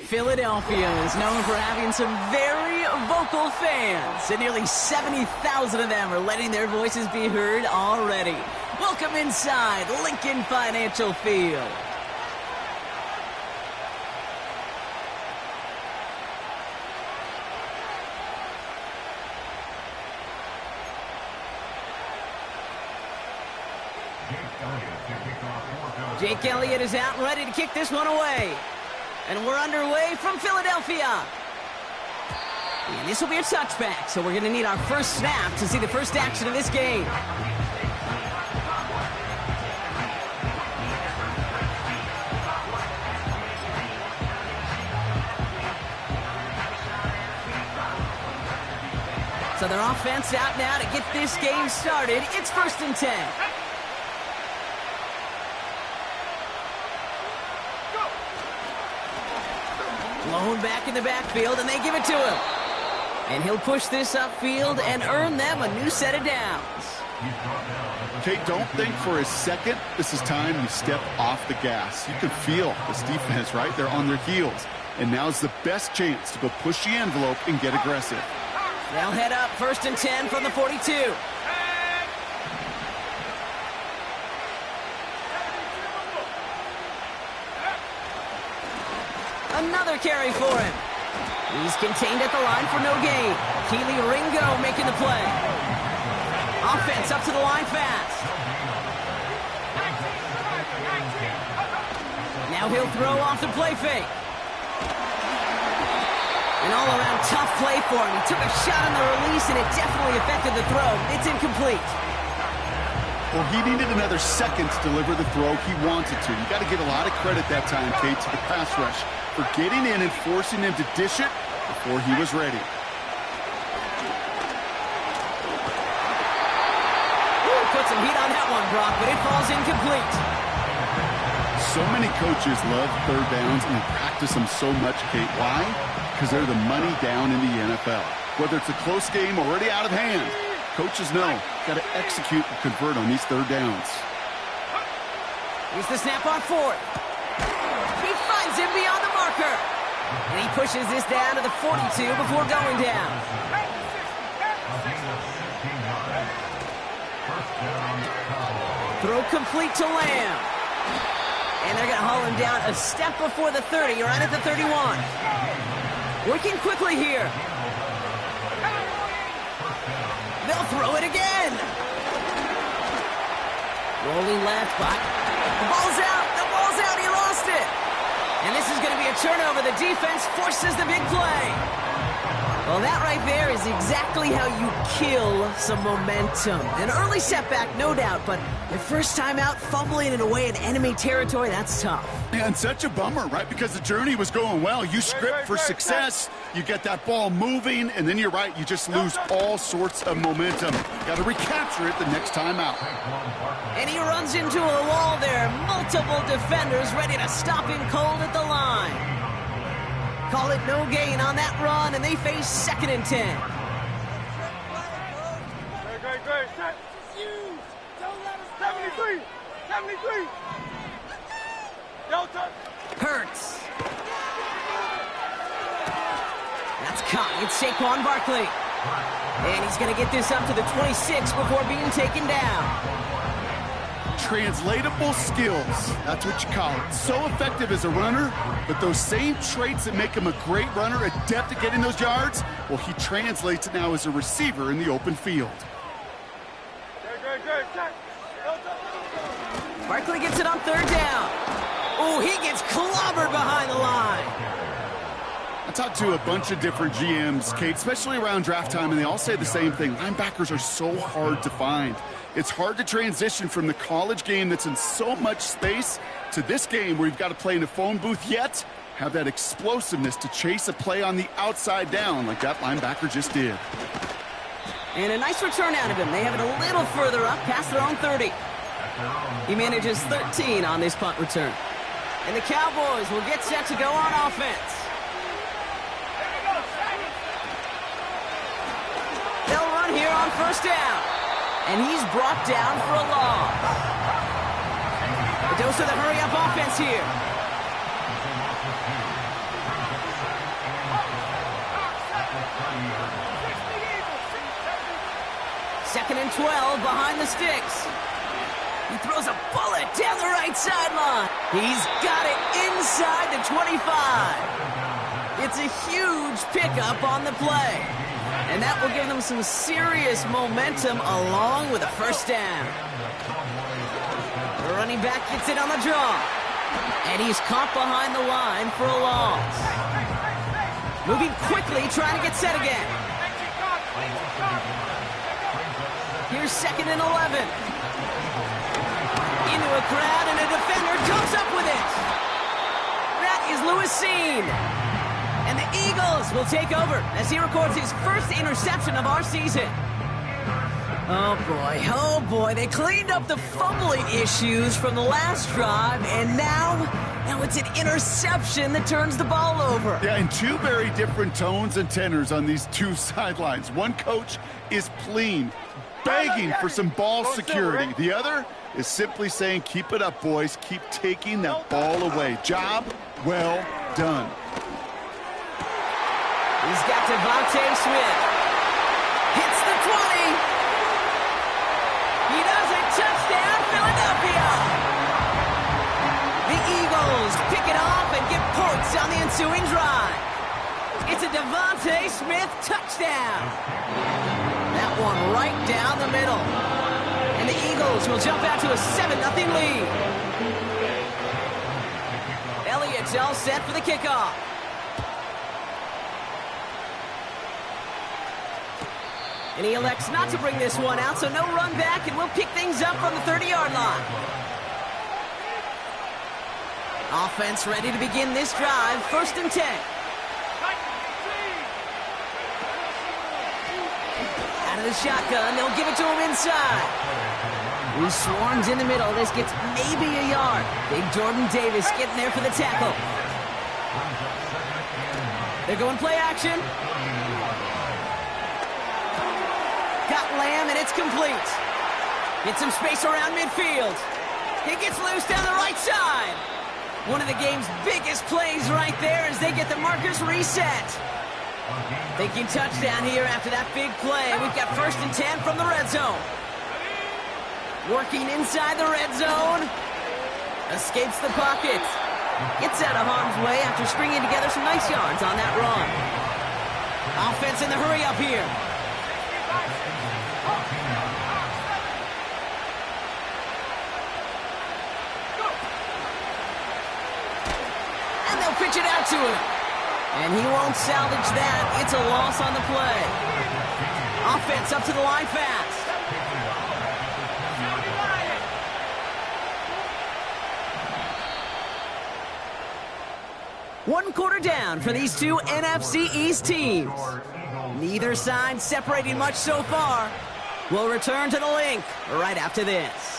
Philadelphia is known for having some very vocal fans, and nearly 70,000 of them are letting their voices be heard already. Welcome inside Lincoln Financial Field. Jake Elliott is out and ready to kick this one away. And we're underway from Philadelphia. And this will be a touchback, so we're going to need our first snap to see the first action of this game. So their offense out now to get this game started. It's 1st and 10. Lone back in the backfield, and they give it to him. And he'll push this upfield and earn them a new set of downs. Okay, don't think for a second this is time you step off the gas. You can feel this defense right there on their heels. And now's the best chance to go push the envelope and get aggressive. They'll head up 1st and 10 from the 42. Another carry for him. He's contained at the line for no gain. Keely Ringo making the play. Offense up to the line fast. Now he'll throw off the play fake. An all-around tough play for him. He took a shot on the release, and it definitely affected the throw. It's incomplete. Well, he needed another second to deliver the throw he wanted to. You got to give a lot of credit that time, Kate, to the pass rush for getting in and forcing him to dish it before he was ready. Ooh, put some heat on that one, Brock, but it falls incomplete. So many coaches love third downs and they practice them so much, Kate. Why? Because they're the money down in the NFL. Whether it's a close game already out of hand, coaches know got to execute and convert on these third downs. Here's the snap on 4th. He finds him beyond the marker. And he pushes this down to the 42 before going down. Throw complete to Lamb. And they're going to haul him down a step before the 30, right at the 31. Working quickly here. They'll throw it again. Rolling left, but the ball's out. The ball's out. He lost it. And this is going to be a turnover. The defense forces the big play. Well, that right there is exactly how you kill some momentum. An early setback, no doubt, but their first time out, fumbling it away in enemy territory, that's tough. And such a bummer, right? Because the journey was going well. You script for success, you get that ball moving, and then you're right, you just lose all sorts of momentum. Got to recapture it the next time out. And he runs into a wall there. Multiple defenders ready to stop him cold at the line. Call it no gain on that run, and they face 2nd and 10. Great. 73. Hurts. That's caught. It's Saquon Barkley. And he's going to get this up to the 26 before being taken down. Translatable skills, that's what you call it. So effective as a runner, but those same traits that make him a great runner, adept at getting those yards, well, he translates it now as a receiver in the open field. Barkley gets it on 3rd down. Oh, he gets clobbered behind the line. I talked to a bunch of different GMs, Kate, especially around draft time, and they all say the same thing. Linebackers are so hard to find. It's hard to transition from the college game that's in so much space to this game where you've got to play in a phone booth, yet have that explosiveness to chase a play on the outside down like that linebacker just did. And a nice return out of him. They have it a little further up past their own 30. He manages 13 on this punt return. And the Cowboys will get set to go on offense. They'll run here on 1st down. And he's brought down for a loss. The dose of the hurry-up offense here. Second and 12 behind the sticks. He throws a bullet down the right sideline. He's got it inside the 25. It's a huge pickup on the play. And that will give them some serious momentum along with a first down. The running back gets it on the draw. And he's caught behind the line for a loss. Moving quickly, trying to get set again. Here's second and 11. Into a crowd, and a defender comes up with it. That is Lewis Cine. And the Eagles will take over as he records his first interception of our season. Oh boy, they cleaned up the fumbling issues from the last drive, and now it's an interception that turns the ball over. Yeah, and two very different tones and tenors on these two sidelines. One coach is pleading, begging for some ball security. The other is simply saying, keep it up, boys. Keep taking that ball away. Job well done. He's got Devontae Smith. Hits the 20. He does it. Touchdown, Philadelphia. The Eagles pick it off and get points on the ensuing drive. It's a Devontae Smith touchdown. That one right down the middle. And the Eagles will jump out to a 7-0 lead. Elliott's all set for the kickoff. And he elects not to bring this one out, so no run back, and we'll pick things up from the 30-yard line. Offense ready to begin this drive, 1st and 10. Out of the shotgun, they'll give it to him inside. He swarms in the middle. This gets maybe a yard. Big Jordan Davis getting there for the tackle. They're going play action. Got Lamb, and it's complete. Get some space around midfield. He gets loose down the right side. One of the game's biggest plays right there as they get the markers reset. Thinking touchdown here after that big play. We've got 1st and 10 from the red zone. Working inside the red zone. Escapes the pocket. Gets out of harm's way after stringing together some nice yards on that run. Offense in the hurry up here. Pitch it out to him. And he won't salvage that. It's a loss on the play. Offense up to the line fast. One quarter down for these two NFC East teams. Neither side separating much so far. We'll return to the link right after this.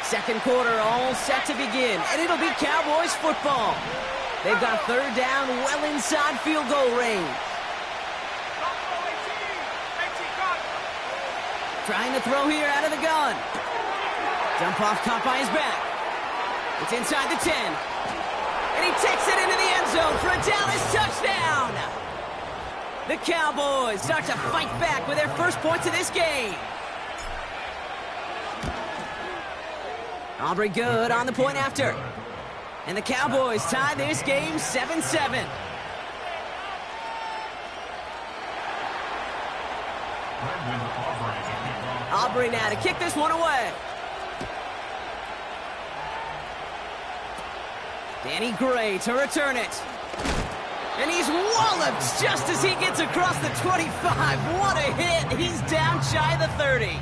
Second quarter all set to begin, and it'll be Cowboys football. They've got 3rd down well inside field goal range. Trying to throw here out of the gun. Dump off caught by his back. It's inside the 10. And he takes it into the end zone for a Dallas touchdown. The Cowboys start to fight back with their first points of this game. Aubrey good on the point after. And the Cowboys tie this game 7-7. Aubrey now to kick this one away. Danny Gray to return it. And he's walloped just as he gets across the 25. What a hit. He's down shy of the 30.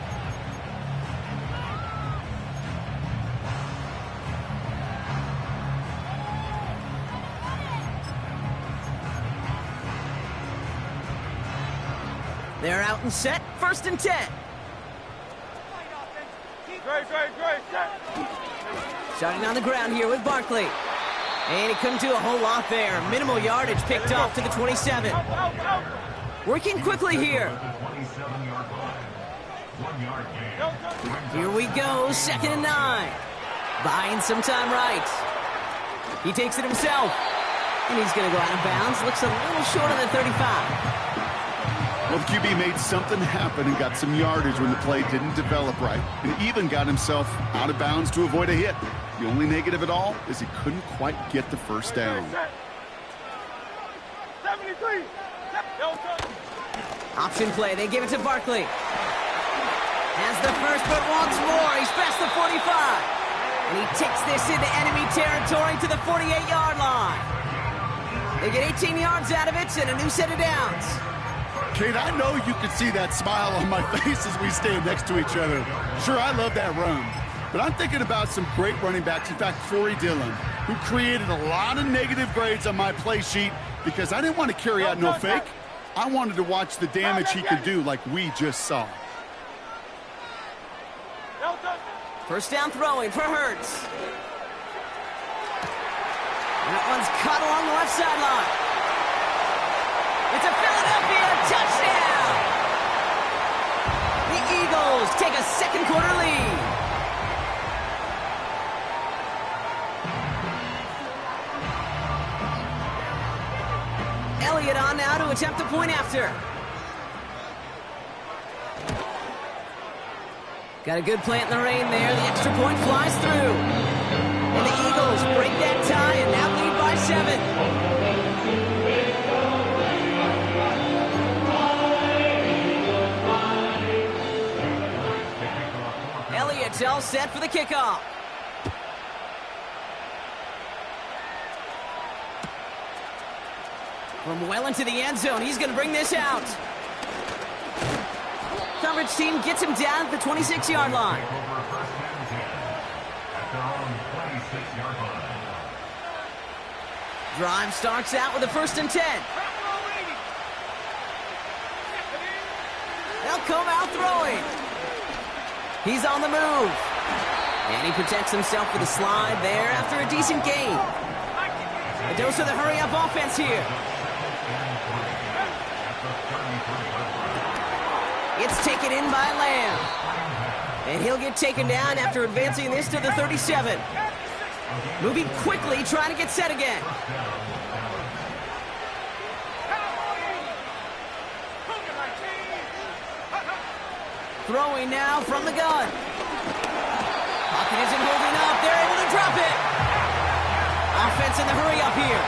They're out and set, 1st and 10. Starting on the ground here with Barkley. And he couldn't do a whole lot there. Minimal yardage picked off to the 27. Working quickly here. Here we go, 2nd and 9. Buying some time right. He takes it himself. And he's going to go out of bounds. Looks a little short of the 35. Well, the QB made something happen and got some yardage when the play didn't develop right, and even got himself out of bounds to avoid a hit. The only negative at all is he couldn't quite get the first down. 73. Option play. They give it to Barkley. Has the first, but once more, he's past the 45. And he takes this into enemy territory to the 48-yard line. They get 18 yards out of it and a new set of downs. Kate, I know you can see that smile on my face as we stand next to each other. Sure, I love that run. But I'm thinking about some great running backs. In fact, Corey Dillon, who created a lot of negative grades on my play sheet because I didn't want to carry out no fake. I wanted to watch the damage he could do like we just saw. First down throwing for Hurts. And that one's caught along the left sideline. It's a Philadelphia touchdown! The Eagles take a second quarter lead. Elliott on now to attempt a point after. Got a good plant in the rain there. The extra point flies through. And the Eagles break that tie and now lead by 7. Elliott's all set for the kickoff. From well into the end zone, he's going to bring this out. Coverage team gets him down at the 26-yard line. Drive starts out with a 1st and 10. They'll come out throwing. He's on the move. And he protects himself with a slide there after a decent gain. A dose of the hurry-up offense here. It's taken in by Lamb. And he'll get taken down after advancing this to the 37. Moving quickly, trying to get set again. Throwing now from the gun. Pocket isn't holding up. They're able to drop it. Offense in the hurry up here.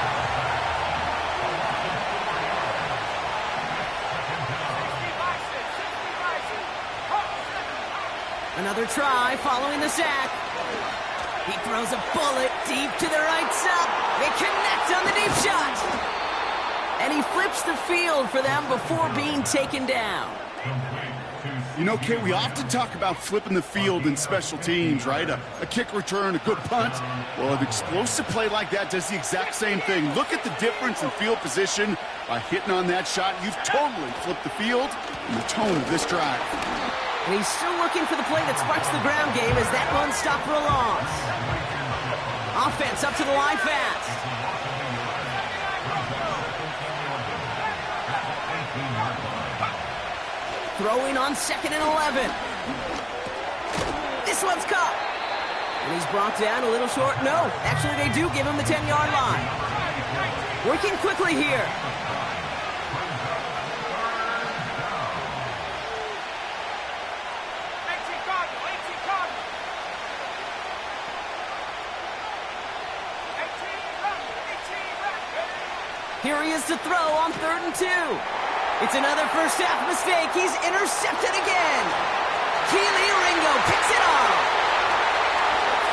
Another try following the sack. He throws a bullet deep to the right side. They connect on the deep shot. And he flips the field for them before being taken down. You know, Kate, we often talk about flipping the field in special teams, right? A kick return, a good punt. Well, an explosive play like that does the exact same thing. Look at the difference in field position. By hitting on that shot, you've totally flipped the field and the tone of this drive. And he's still looking for the play that sparks the ground game as that one stopped for a loss. Offense up to the line fast. Throwing on 2nd and 11. This one's caught. And he's brought down a little short. No, actually they do give him the 10-yard line. Working quickly here. Here he is to throw on 3rd and 2. It's another first half mistake. He's intercepted again. Keely Ringo picks it off.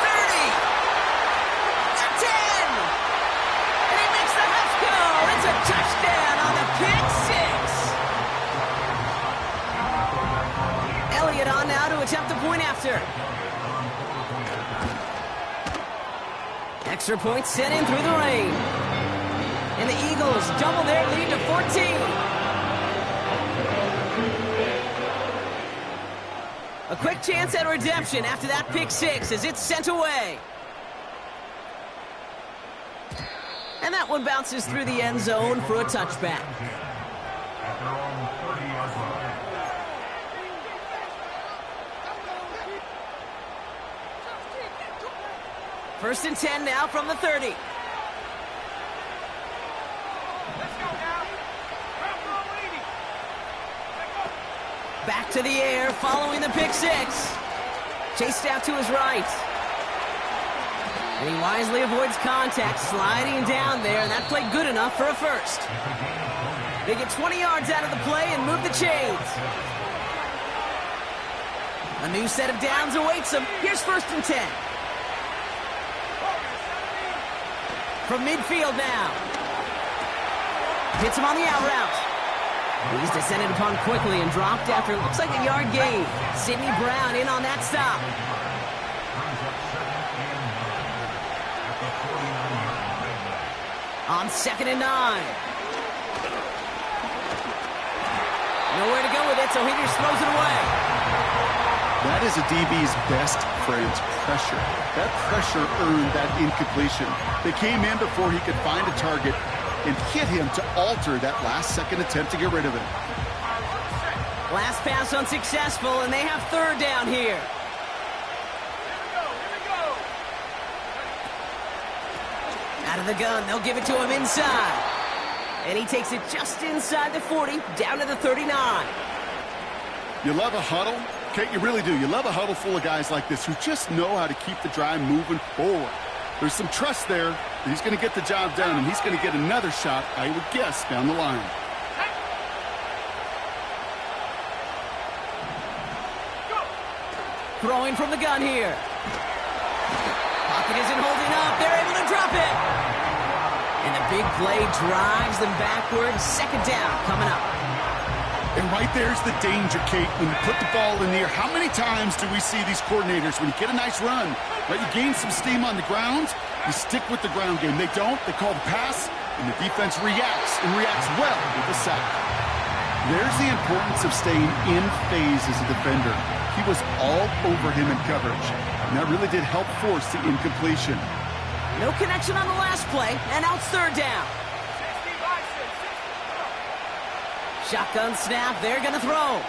30. The 10. And he makes the half go. It's a touchdown on the pick six. Elliott on now to attempt the point after. Extra point sent in through the rain. And the Eagles double their lead to 14. A quick chance at redemption after that pick six as it's sent away. And that one bounces through the end zone for a touchback. First and 10 now from the 30. Back to the air, following the pick six. Chased out to his right. And he wisely avoids contact, sliding down there, and that played good enough for a first. They get 20 yards out of the play and move the chains. A new set of downs awaits them. Here's 1st and 10. From midfield now. Hits him on the out route. He's descended upon quickly and dropped after it looks like a yard gain. Sidney Brown in on that stop. On 2nd and 9. Nowhere to go with it, so Higgins throws it away. That is a DB's best friend, pressure. That pressure earned that incompletion. They came in before he could find a target and hit him to alter that last-second attempt to get rid of it. Last pass unsuccessful, and they have 3rd down here. Out of the gun, they'll give it to him inside. And he takes it just inside the 40, down to the 39. You love a huddle? Okay, you really do. You love a huddle full of guys like this who just know how to keep the drive moving forward. There's some trust there that he's going to get the job done, and he's going to get another shot, I would guess, down the line. Throwing from the gun here. Pocket isn't holding up. They're able to drop it. And the big play drives them backwards. 2nd down coming up. And right there's the danger, Kate, when you put the ball in the air. How many times do we see these coordinators, when you get a nice run, right, you gain some steam on the ground, you stick with the ground game. They don't. They call the pass, and the defense reacts, and reacts well with the sack. There's the importance of staying in phase as a defender. He was all over him in coverage, and that really did help force the incompletion. No connection on the last play, and now it's 3rd down. Shotgun snap, they're going to throw.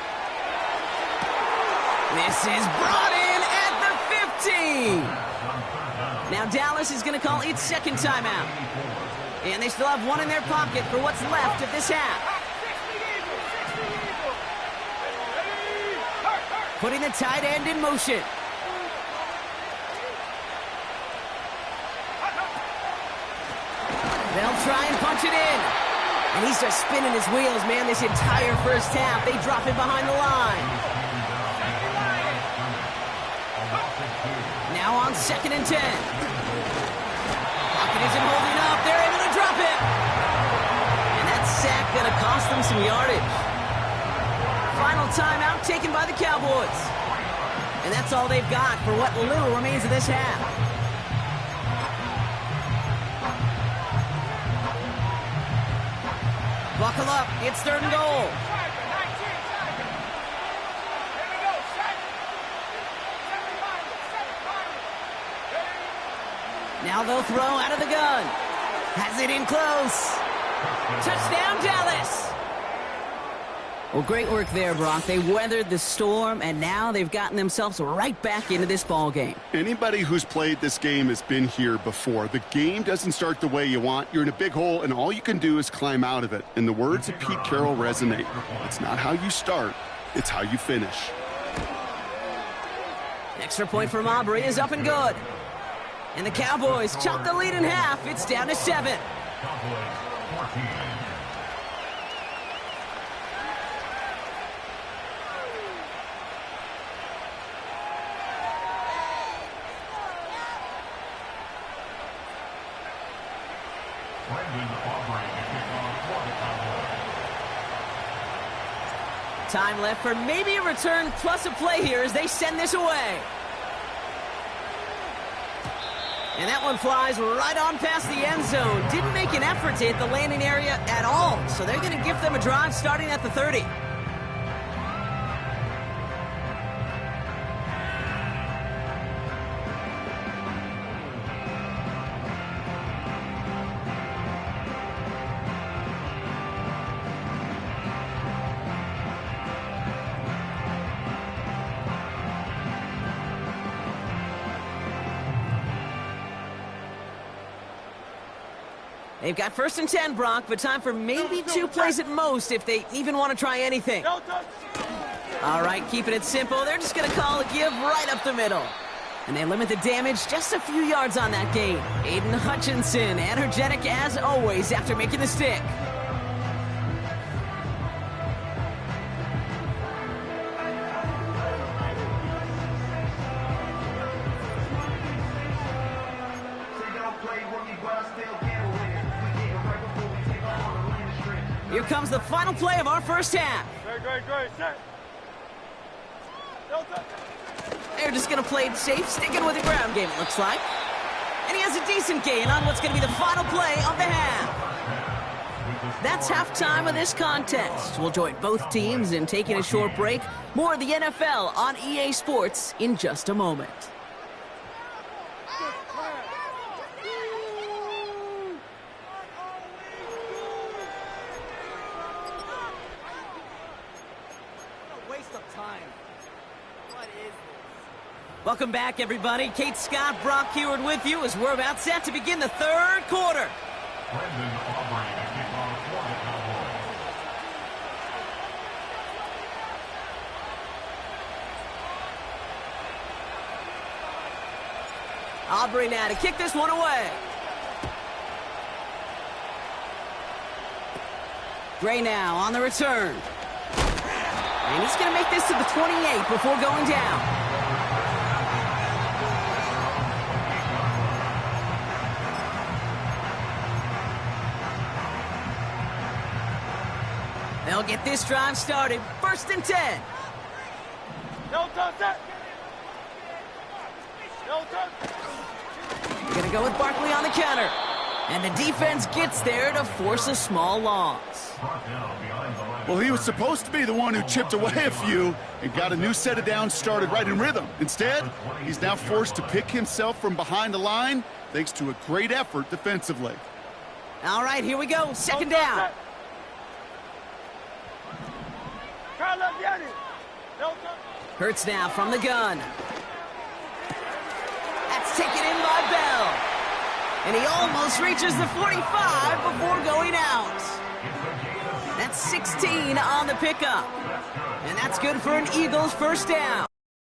This is brought in at the 15. Now Dallas is going to call its 2nd timeout. And they still have 1 in their pocket for what's left of this half. Putting the tight end in motion. They'll try and punch it in. And he's just spinning his wheels, man, this entire first half. They drop it behind the line. Now on 2nd and 10. Pocket isn't holding up. They're able to drop it. And that sack going to cost them some yardage. Final timeout taken by the Cowboys. And that's all they've got for what little remains of this half. Buckle up, it's 3rd and goal. Now they'll throw out of the gun. Has it in close. Touchdown, Dallas. Well, great work there, Brock. They weathered the storm, and now they've gotten themselves right back into this ball game. Anybody who's played this game has been here before. The game doesn't start the way you want. You're in a big hole, and all you can do is climb out of it. And the words of Pete Carroll resonate. It's not how you start, it's how you finish. Extra point from Aubrey is up and good. And the Cowboys chop the lead in half. It's down to 7. Time left for maybe a return plus a play here as they send this away. And that one flies right on past the end zone. Didn't make an effort to hit the landing area at all. So they're going to give them a drive starting at the 30. They've got 1st and 10, Brock, but time for maybe 2 plays at most if they even want to try anything. All right, keeping it simple. They're just going to call a give right up the middle. And they limit the damage just a few yards on that gain. Aiden Hutchinson, energetic as always after making the stick. Here comes the final play of our first half. Great. Set. They're just going to play it safe, sticking with the ground game, it looks like. And he has a decent gain on what's going to be the final play of the half. That's halftime of this contest. We'll join both teams in taking a short break. More of the NFL on EA Sports in just a moment. Welcome back, everybody. Kate Scott, Brock Heward with you as we're about set to begin the third quarter. Aubrey now to kick this one away. Gray now on the return. And he's going to make this to the 28 before going down. They'll get this drive started. 1st and 10. They're going to go with Barkley on the counter. And the defense gets there to force a small loss. Well, he was supposed to be the one who chipped away a few and got a new set of downs started right in rhythm. Instead, he's now forced to pick himself from behind the line thanks to a great effort defensively. All right, here we go. 2nd down. Hurts now from the gun. That's taken in by Bell. And he almost reaches the 45 before going out. That's 16 on the pickup. And that's good for an Eagles first down.